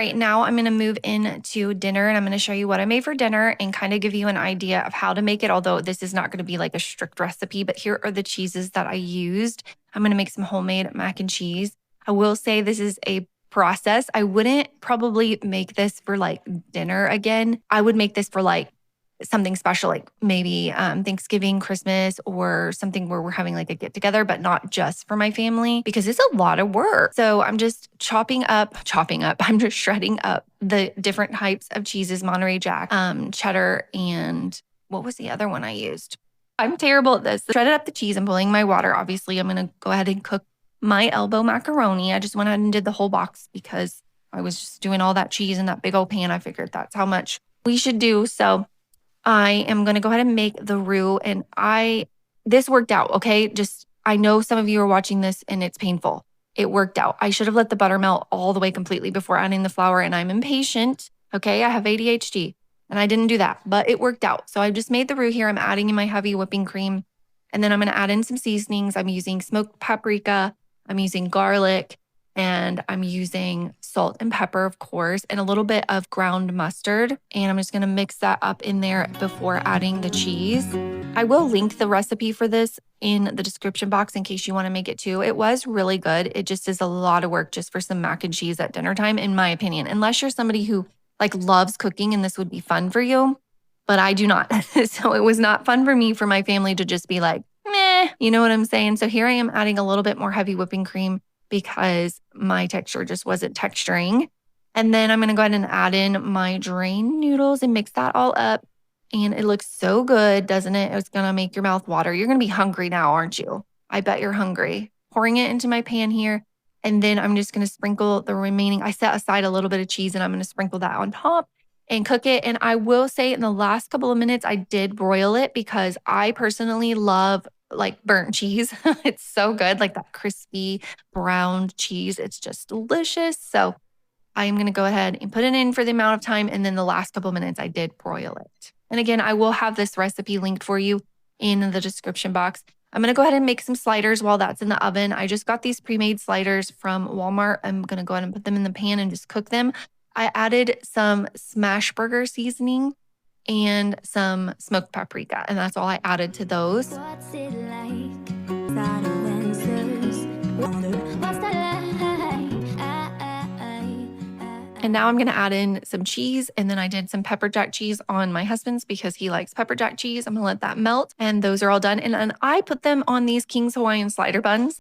Right now, I'm going to move into dinner and I'm going to show you what I made for dinner and kind of give you an idea of how to make it. Although this is not going to be like a strict recipe, but here are the cheeses that I used. I'm going to make some homemade mac and cheese. I will say this is a process. I wouldn't probably make this for like dinner again. I would make this for like something special, like maybe Thanksgiving, Christmas, or something where we're having like a get together, but not just for my family because it's a lot of work. So I'm just chopping up, I'm just shredding up the different types of cheeses, Monterey Jack, cheddar, and what was the other one I used? I'm terrible at this. Shredded up the cheese. I'm boiling my water. Obviously, I'm going to go ahead and cook my elbow macaroni. I just went ahead and did the whole box because I was just doing all that cheese in that big old pan. I figured that's how much we should do. So I am going to go ahead and make the roux, and this worked out, okay? I know some of you are watching this and it's painful. It worked out. I should have let the butter melt all the way completely before adding the flour, and I'm impatient, okay? I have ADHD and I didn't do that, but it worked out. So I just made the roux here. I'm adding in my heavy whipping cream, and then I'm going to add in some seasonings. I'm using smoked paprika. I'm using garlic, and I'm using salt and pepper, of course, and a little bit of ground mustard. And I'm just going to mix that up in there before adding the cheese. I will link the recipe for this in the description box in case you want to make it too. It was really good. It just is a lot of work just for some mac and cheese at dinner time, in my opinion, unless you're somebody who like loves cooking and this would be fun for you, but I do not. So it was not fun for me, for my family to just be like, meh, you know what I'm saying? So here I am adding a little bit more heavy whipping cream because my texture just wasn't texturing. And then I'm going to go ahead and add in my drained noodles and mix that all up. And it looks so good, doesn't it? It's going to make your mouth water. You're going to be hungry now, aren't you? I bet you're hungry. Pouring it into my pan here. And then I'm just going to sprinkle the remaining. I set aside a little bit of cheese and I'm going to sprinkle that on top and cook it. And I will say in the last couple of minutes, I did broil it because I personally love like burnt cheese. It's so good, like that crispy browned cheese. It's just delicious. So I'm going to go ahead and put it in for the amount of time. And then the last couple of minutes, I did broil it. And again, I will have this recipe linked for you in the description box. I'm going to go ahead and make some sliders while that's in the oven. I just got these pre-made sliders from Walmart. I'm going to go ahead and put them in the pan and just cook them. I added some smash burger seasoning and some smoked paprika, and that's all I added to those. And now I'm going to add in some cheese, and then I did some pepper jack cheese on my husband's because he likes pepper jack cheese. I'm going to let that melt, and those are all done. And then I put them on these King's Hawaiian slider buns.